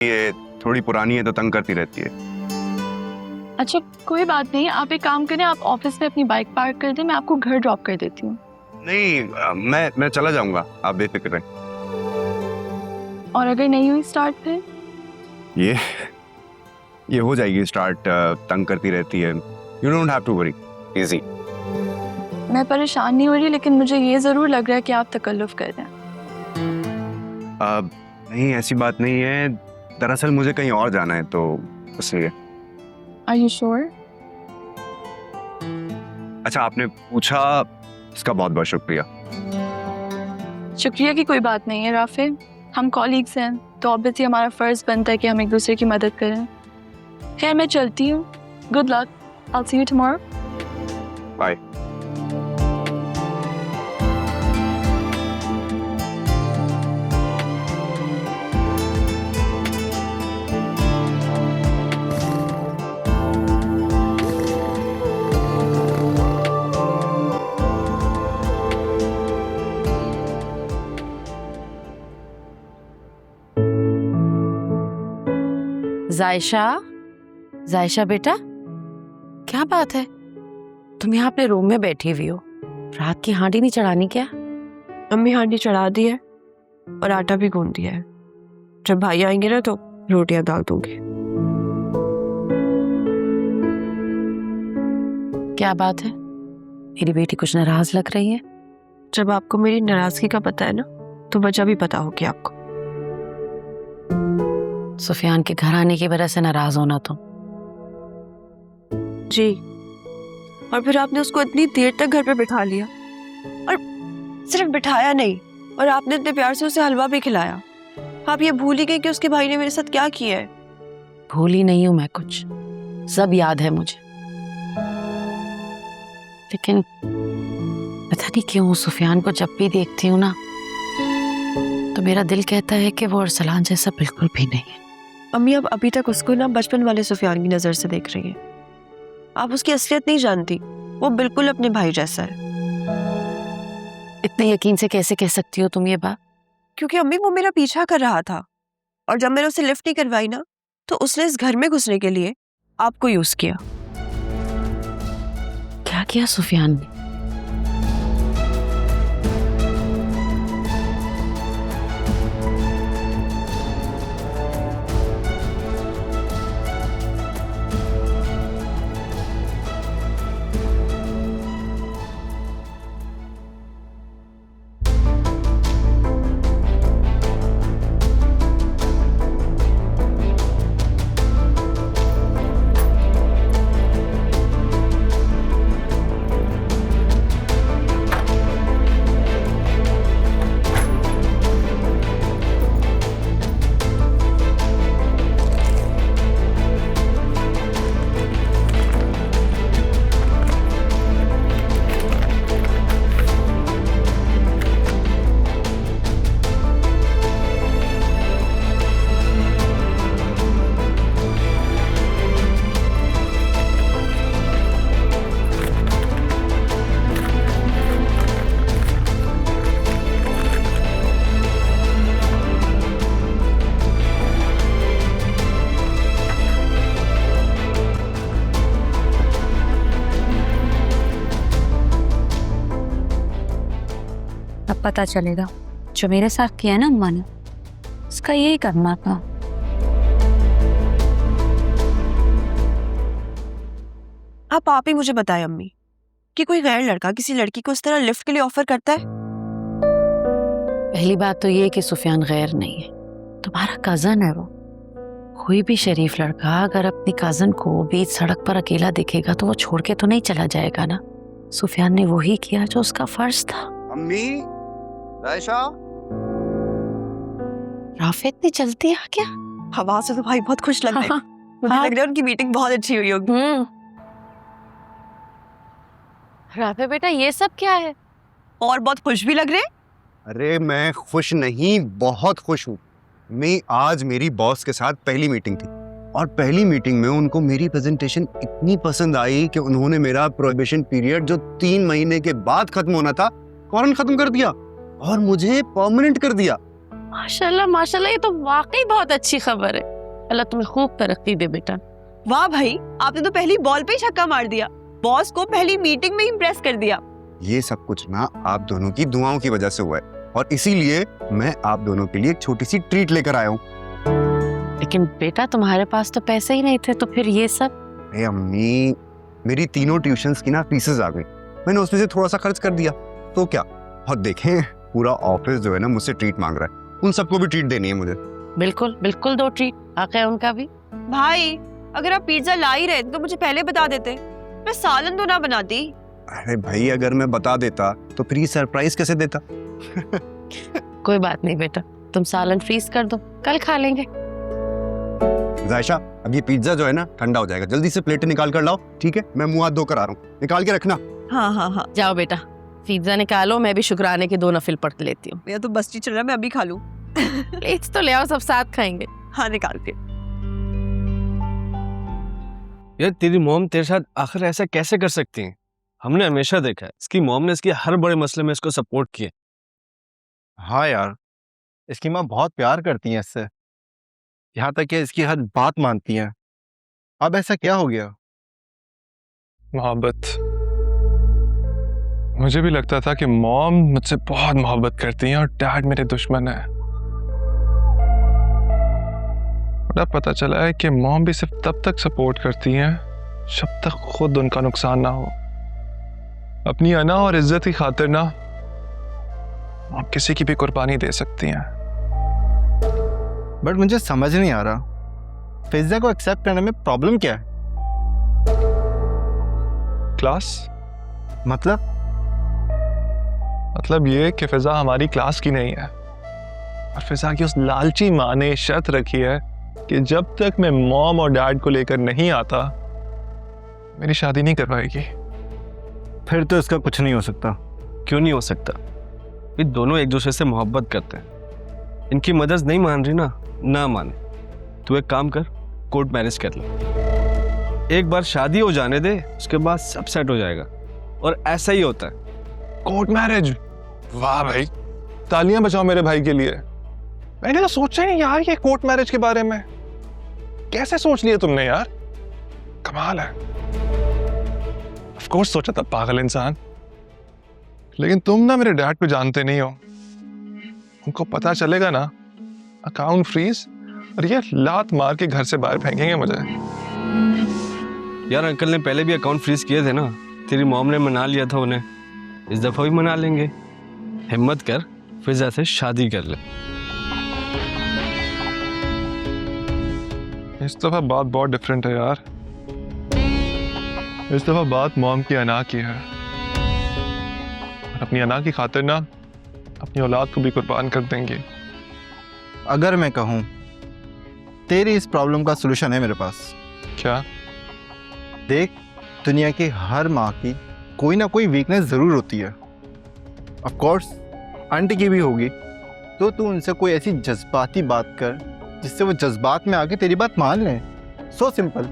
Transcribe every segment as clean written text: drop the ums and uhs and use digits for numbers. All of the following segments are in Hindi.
ये थोड़ी पुरानी है तो तंग करती रहती है। अच्छा कोई बात नहीं, आप एक काम करें, आप ऑफिस में अपनी बाइक पार्क कर दें, मैं आपको घर ड्रॉप कर देती हूँ। नहीं, मैं चला जाऊंगा, आप बेफिक्र रहें। और अगर नहीं हुई स्टार्ट फिर? ये हो जाएगी स्टार्ट। तंग करती रहती है। You don't have to worry, easy. मैं परेशान नहीं हो रही, लेकिन मुझे ये जरूर लग रहा है कि आप तकल्लुफ कर रहे हैं। नहीं, ऐसी बात नहीं है। दरअसल मुझे कहीं और जाना है तो इसलिए। Are you sure? अच्छा, आपने पूछा, इसका बहुत बहुत शुक्रिया। शुक्रिया की कोई बात नहीं है राफे, हम कॉलीग्स हैं तो ऑब्वियसली हमारा फर्ज बनता है कि हम एक दूसरे की मदद करें। खैर मैं चलती हूँ, good luck, I will see you tomorrow. Bye. Jaysha, Jaysha बेटा, क्या बात है? तुम यहाँ अपने रूम में बैठी हुई हो, रात की हांडी नहीं चढ़ानी क्या? अम्मी हांडी चढ़ा दी है और आटा भी गूंद दिया है। जब भाई आएंगे ना तो रोटियां डाल दूंगी। क्या बात है, मेरी बेटी कुछ नाराज लग रही है? जब आपको मेरी नाराजगी का पता है ना तो वजह भी पता होगी आपको। सुफियान के घर आने की वजह से नाराज होना तुम? जी, और फिर आपने उसको इतनी देर तक घर पे बिठा लिया, और सिर्फ बिठाया नहीं, और आपने इतने प्यार से उसे हलवा भी खिलाया। आप ये भूल ही गए कि उसके भाई ने मेरे साथ क्या किया है। भूली नहीं हूं मैं कुछ, सब याद है मुझे। लेकिन पता नहीं क्यों सुफियान को जब भी देखती हूँ ना तो मेरा दिल कहता है कि वो अरसलान जैसा बिल्कुल भी नहीं है। अम्मी आप अभी तक उसको ना बचपन वाले सुफियान की नजर से देख रही हैं। आप उसकी असलियत नहीं जानती, वो बिल्कुल अपने भाई जैसा है। इतने यकीन से कैसे कह सकती हो तुम ये बात? क्योंकि अम्मी वो मेरा पीछा कर रहा था, और जब मैंने उसे लिफ्ट नहीं करवाई ना तो उसने इस घर में घुसने के लिए आपको यूज किया। क्या किया सुफियान ने? अब पता चलेगा जो मेरे साथ किया ना अम्मा ने, उसका यही करना था। आप ही मुझे बताएं अम्मी कि कोई गैर लड़का किसी लड़की को इस तरह लिफ्ट के लिए ऑफर करता है? पहली बात तो ये कि सुफियान गैर नहीं है, तुम्हारा कजन है वो। कोई भी शरीफ लड़का अगर अपनी कजन को बीच सड़क पर अकेला दिखेगा तो वो छोड़ के तो नहीं चला जाएगा ना। सुफियान ने वही किया जो उसका फर्ज था। अम्मी, रायशा, राफे इतनी जल्दी आ गया? हवा से तो भाई बहुत खुश लग रहे हैं। मुझे लग रहा है उनकी मीटिंग बहुत अच्छी हुई होगी। राफे बेटा ये सब क्या है? और बहुत खुश भी लग रहे हैं। अरे मैं खुश नहीं, बहुत खुश हूँ। मैं आज मेरी बॉस के साथ पहली मीटिंग थी, और पहली मीटिंग में उनको मेरी प्रेजेंटेशन इतनी पसंद आई कि उन्होंने मेरा प्रोहिबिशन पीरियड जो 3 महीने के बाद खत्म होना था फौरन खत्म कर दिया और मुझे परमानेंट कर दिया। माशाल्लाह माशाल्लाह, ये तो वाकई बहुत अच्छी खबर है। अल्लाह तुम्हें खूब तरक्की दे बेटा। वाह भाई, आपने तो पहली बॉल पे ही छक्का मार दिया, बॉस को पहली मीटिंग में इम्प्रेस कर दिया। ये सब कुछ ना आप दोनों की दुआओं की वजह से हुआ है, और इसीलिए मैं आप दोनों के लिए एक छोटी सी ट्रीट लेकर आया हूँ। लेकिन बेटा तुम्हारे पास तो पैसे ही नहीं थे, तो फिर ये सब? अरे अम्मी, मेरी तीनों ट्यूशंस की ना फीसेस आ गई, मैंने उसमें से थोड़ा सा खर्च कर दिया, तो क्या। और देखें, पूरा ऑफिस जो है ना मुझसे ट्रीट मांग रहा है, उन सबको भी ट्रीट देनी है मुझे। बिल्कुल बिल्कुल, दो ट्रीट आके उनका भी। भाई अगर आप पिज्जा ला ही रहे थे तो मुझे पहले बता देते, मैं सालन तो ना बनाती। अरे भाई, अगर मैं बता देता तो फिर ये सरप्राइज कैसे देता। कोई बात नहीं बेटा, तुम सालन फ्रीज कर दो, कल खा लेंगे। जायशा, अब ये पिज्जा जो है ना ठंडा हो जाएगा, जल्दी से प्लेटें निकाल कर लाओ, ठीक है? मैं मुंह हाथ धोकर आ रहा हूँ, निकाल के रखना। हाँ हाँ हाँ, जाओ बेटा, पिज्जा निकालो, मैं भी शुक्राने के 2 नफिल पढ़ लेती हूँ। मेरा तो बस चल रहा है, मैं अभी खा लूँ। प्लेट्स तो ले आओ, सब साथ खाएंगे। हाँ निकाल के। यार तेरी मॉम तेरे साथ आखिर ऐसा कैसे कर सकती हैं? हमने हमेशा देखा है इसकी मॉम ने इसके हर बड़े मसले में इसको सपोर्ट किया। हाँ यार, इसकी माँ बहुत प्यार करती है इससे, यहाँ तक कि इसकी हर बात मानती हैं। अब ऐसा क्या हो गया? मोहब्बत। मुझे भी लगता था कि मॉम मुझसे बहुत मोहब्बत करती हैं और डैड मेरे दुश्मन है। और अब पता चला है कि मॉम भी सिर्फ तब तक सपोर्ट करती हैं जब तक खुद उनका नुकसान ना हो। अपनी अना और इज्जत की खातिर ना आप किसी की भी कुर्बानी दे सकती हैं। बट मुझे समझ नहीं आ रहा, फिजा को एक्सेप्ट करने में प्रॉब्लम क्या है? क्लास मतलब ये कि फिजा हमारी क्लास की नहीं है, और फिजा की उस लालची माँ ने शर्त रखी है कि जब तक मैं मॉम और डैड को लेकर नहीं आता मेरी शादी नहीं करवाएगी। फिर तो इसका कुछ नहीं हो सकता। क्यों नहीं हो सकता? ये दोनों एक दूसरे से मोहब्बत करते हैं। इनकी मदद नहीं मान रही ना माने। तू एक काम कर, कोर्ट मैरिज कर ले, एक बार शादी हो जाने दे, उसके बाद सब सेट हो जाएगा। और ऐसा ही होता है। Court marriage? वाह भाई, तालियां बजाओ मेरे भाई के लिए। मैंने तो सोचा ही नहीं यार ये कोर्ट मैरिज के बारे में। कैसे सोच लिया तुमने यार, कमाल है। ऑफ कोर्स सोचा था, पागल इंसान। लेकिन तुम ना मेरे डैड को जानते नहीं हो, उनको पता चलेगा ना अकाउंट फ्रीज, और ये लात मार के घर से बाहर फेंकेंगे मुझे। यार अंकल ने पहले भी अकाउंट फ्रीज किए थे ना, तेरी मॉम ने मना लिया था उन्हें, इस दफा भी मना लेंगे। हिम्मत कर, फिजा से शादी कर ले। इस दफा बात बहुत डिफरेंट है यार। इस दफा बात मॉम की अना की है, और अपनी अना की खातिर ना अपनी औलाद को भी कुर्बान कर देंगे। अगर मैं कहूँ, तेरी इस प्रॉब्लम का सलूशन है मेरे पास। क्या? देख, दुनिया की हर माँ की कोई ना कोई वीकनेस ज़रूर होती है। ऑफ कोर्स आंटी की भी होगी। तो तू उनसे कोई ऐसी जज्बाती बात कर जिससे वो जज्बात में आके तेरी बात मान लें। So simple.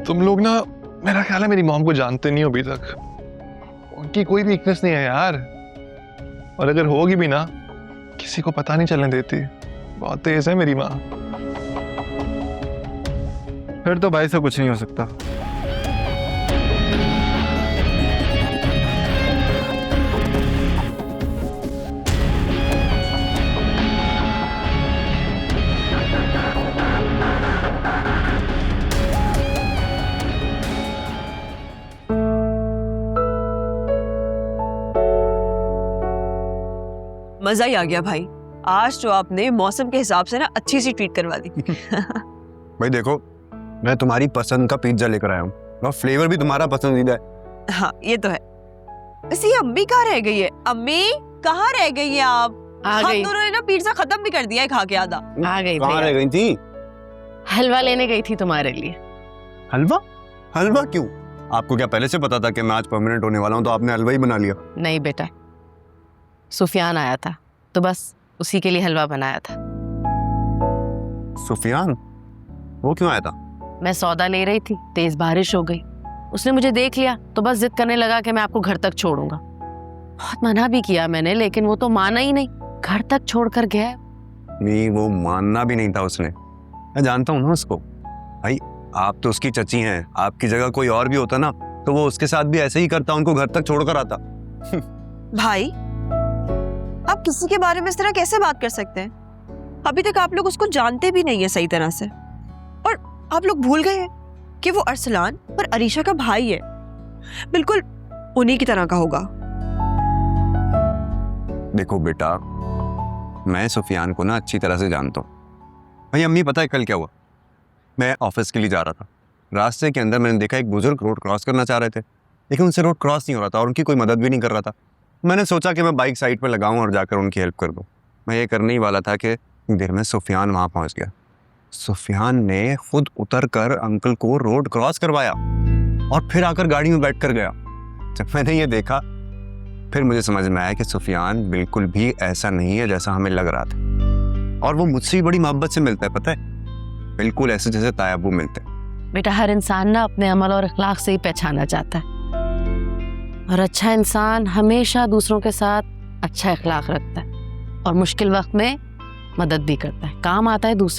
तुम लोग ना, मेरा ख्याल है मेरी मॉम को जानते नहीं हो अभी तक। उनकी कोई वीकनेस नहीं है यार, और अगर होगी भी ना किसी को पता नहीं चलने देती। बहुत तेज है मेरी माँ। फिर तो भाई से कुछ नहीं हो सकता। मजा ही आ गया भाई, आज तो आपने मौसम के हिसाब से ना अच्छी सी ट्रीट करवा दी। भाई देखो, मैं तुम्हारी पसंद का पिज्जा लेकर आया हूँ, और फ्लेवर भी तुम्हारा पसंदीदा है। हाँ ये तो है। वैसे ये अम्मी कहाँ रह गई है? अम्मी कहाँ रह गई है आप? आ हम गई, दोनों ने ना पिज्जा खत्म भी कर दिया है खा के आधा। आ गई कहाँ रह भैया। गई थी? हलवा लेने गई थी तुम्हारे लिए। हलवा? हलवा क्यों? आपको क्या पहले से पता था कि मैं आज परमानेंट होने वाला हूँ, तो आपने हलवा ही बना लिया? नहीं बेटा, सुफियान आया था तो बस उसी के लिए हलवा बनाया था। सुफियान? वो क्यों आया था? मैं सौदा ले रही थी, तेज बारिश हो गई, उसने मुझे देख लिया तो बस जिद करने लगा कि मैं आपको घर तक छोड़ूंगा। बहुत मना भी किया मैंने, लेकिन वो तो माना ही नहीं, घर तक छोड़कर गया है। नहीं, वो मानना भी नहीं था उसने। मैं जानता हूँ ना उसको भाई, आप तो उसकी चची हैं। आपकी जगह कोई और भी होता ना तो वो उसके साथ भी ऐसे ही करता, उनको घर तक छोड़कर आता। भाई, आप किसी के बारे में इस तरह कैसे बात कर सकते हैं? अभी तक आप लोग उसको जानते भी नहीं है सही तरह से, और आप लोग भूल गए हैं कि वो अरसलान और अरीशा का भाई है, बिल्कुल उन्हीं की तरह का होगा। देखो बेटा, मैं सुफियान को ना अच्छी तरह से जानता हूँ। भाई अम्मी, पता है कल क्या हुआ? मैं ऑफिस के लिए जा रहा था, रास्ते के अंदर मैंने देखा एक बुजुर्ग रोड क्रॉस करना चाह रहे थे, लेकिन उनसे रोड क्रॉस नहीं हो रहा था और उनकी कोई मदद भी नहीं कर रहा था। मैंने सोचा कि मैं बाइक साइड पर लगाऊं और जाकर उनकी हेल्प कर दूं। मैं ये करने ही वाला था कि देर में सुफियान वहाँ पहुँच गया। सुफियान ने खुद उतर कर अंकल को रोड क्रॉस करवाया और फिर आकर गाड़ी में बैठ कर गया। जब मैंने ये देखा फिर मुझे समझ में आया कि सुफियान बिल्कुल भी ऐसा नहीं है जैसा हमें लग रहा था, और वो मुझसे भी बड़ी मोहब्बत से मिलता है, पता है, बिल्कुल ऐसे जैसे तायाबू मिलते हैं। बेटा, हर इंसान ना अपने अमल और अखलाक से ही पहचाना जाता है, और अच्छा इंसान हमेशा दूसरों के साथ अच्छा अखलाक रखता है और मुश्किल वक्त में मदद भी करता है, काम आता है दूसरों